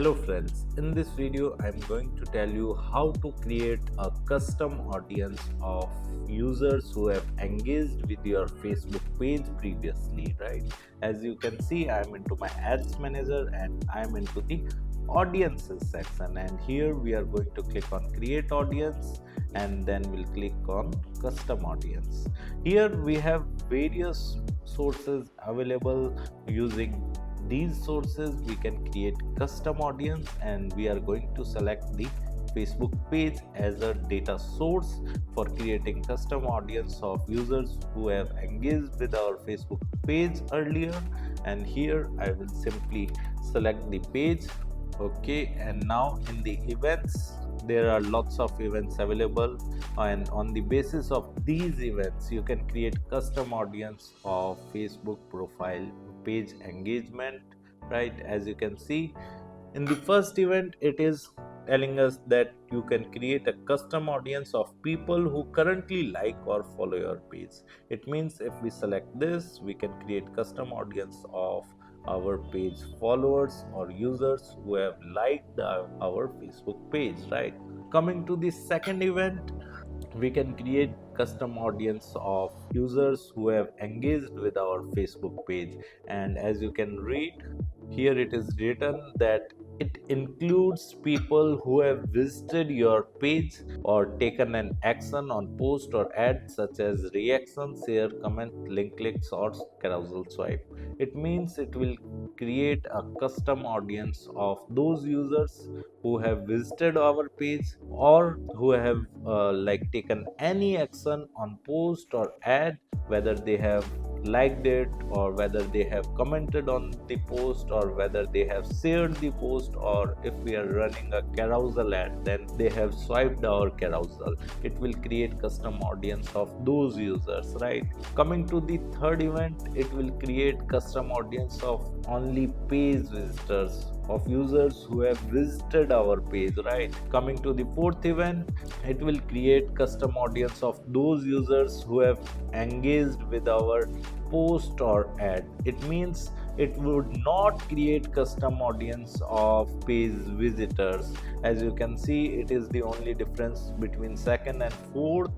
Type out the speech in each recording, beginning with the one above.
Hello friends, in this video I'm going to tell you how to create a custom audience of users who have engaged with your Facebook page previously, right? As you can see, I'm into my ads manager and I'm into the audiences section, and here we are going to click on create audience and then we'll click on custom audience. Here we have various sources available. Using these sources we can create custom audience, and we are going to select the Facebook page as a data source for creating custom audience of users who have engaged with our Facebook page earlier. And here I will simply select the page. Okay, and now in the events there are lots of events available, and on the basis of these events you can create custom audience of Facebook profile page engagement, right? As you can see in the first event, it is telling us that you can create a custom audience of people who currently like or follow your page. It means if we select this, we can create custom audience of our page followers or users who have liked our Facebook page, right? Coming to the second event, we can create custom audience of users who have engaged with our Facebook page. And as you can read here, it is written that it includes people who have visited your page or taken an action on post or ad such as reaction, share, comment, link clicks or carousel swipe. It means it will create a custom audience of those users who have visited our page or who have taken any action on post or ad, whether they have liked it or whether they have commented on the post or whether they have shared the post, or if we are running a carousel ad then they have swiped our carousel. It will create custom audience of those users, right? Coming to the third event, it will create custom audience of only page visitors, of users who have visited our page, right? Coming to the fourth event, it will create custom audience of those users who have engaged with our post or ad. It means it would not create custom audience of page visitors. As you can see, it is the only difference between second and fourth,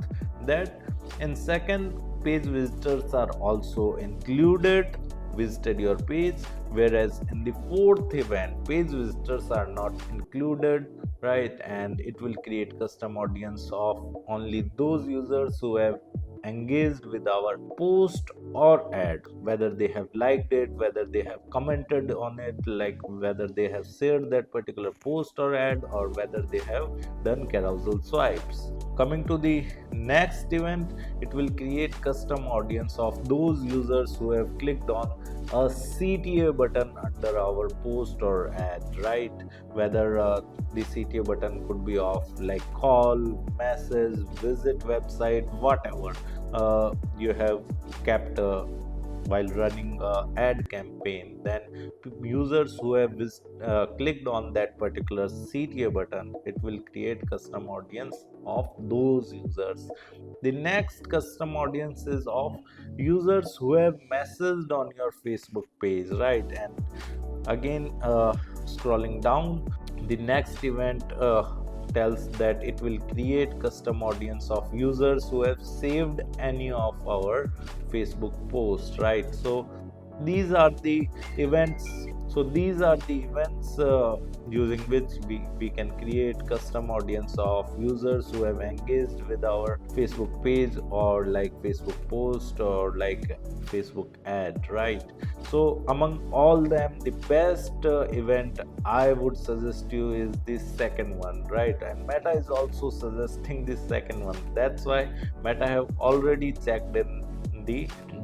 that in second, page visitors are also included, visited your page, whereas in the fourth event page visitors are not included, right? And it will create custom audience of only those users who have engaged with our post or ad, whether they have liked it, whether they have commented on it, like whether they have shared that particular post or ad, or whether they have done carousel swipes. Coming to the next event, it will create custom audience of those users who have clicked on a CTA button under our post or ad, right? Whether the CTA button could be of like call, message, visit website, whatever you have kept while running ad campaign, then users who have clicked on that particular CTA button, it will create custom audience of those users. The next custom audience is of users who have messaged on your Facebook page, right? And again, scrolling down, the next event tells that it will create custom audience of users who have saved any of our Facebook posts, right? So these are the events. Using which we can create custom audience of users who have engaged with our Facebook page or like Facebook post or like Facebook ad, right? So among all them, the best event I would suggest you is this second one, right? And Meta is also suggesting this second one. That's why Meta have already checked in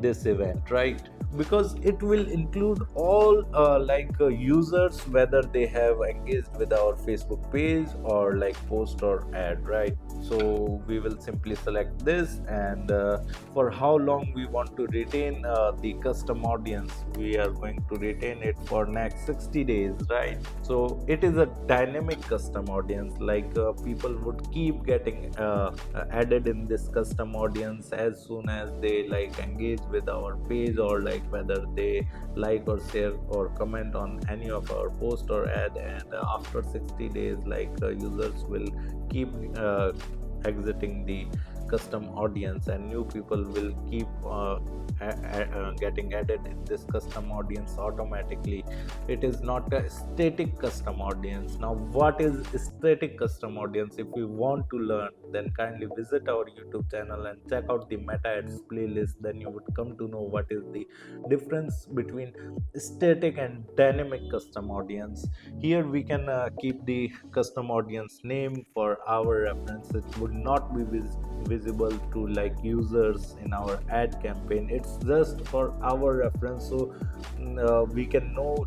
this event, right? Because it will include all users, whether they have engaged with our Facebook page or like post or ad, right? So we will simply select this, and for how long we want to retain the custom audience, we are going to retain it for next 60 days, right? So it is a dynamic custom audience, like people would keep getting added in this custom audience as soon as they like engage with our page or like whether they like or share or comment on any of our post or ad. And after 60 days, users will keep exiting the custom audience, and new people will keep getting added in this custom audience automatically. It is not a static custom audience. Now, what is static custom audience? If you want to learn, then kindly visit our YouTube channel and check out the meta ads playlist. Then you would come to know what is the difference between static and dynamic custom audience. Here we can keep the custom audience name for our reference. It would not be visible to users in our ad campaign. It's just for our reference, so we can know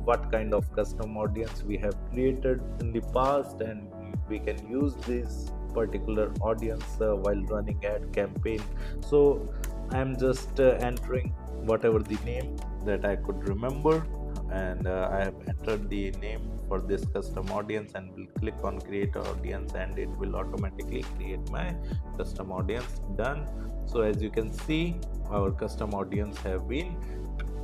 what kind of custom audience we have created in the past, and we can use this particular audience while running ad campaign. So I'm just entering whatever the name that I could remember, and I have entered the name for this custom audience, and will click on create audience, and it will automatically create my custom audience. Done. So as you can see, our custom audience have been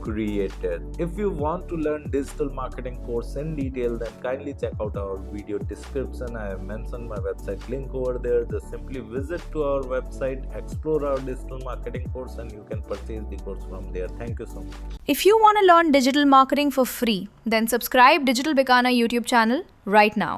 created. If you want to learn digital marketing course in detail, then kindly check out our video description. I have mentioned my website link over there. Just simply visit to our website, explore our digital marketing course, and you can purchase the course from there. Thank you so much. If you want to learn digital marketing for free, then subscribe Digital Bikana YouTube channel right now.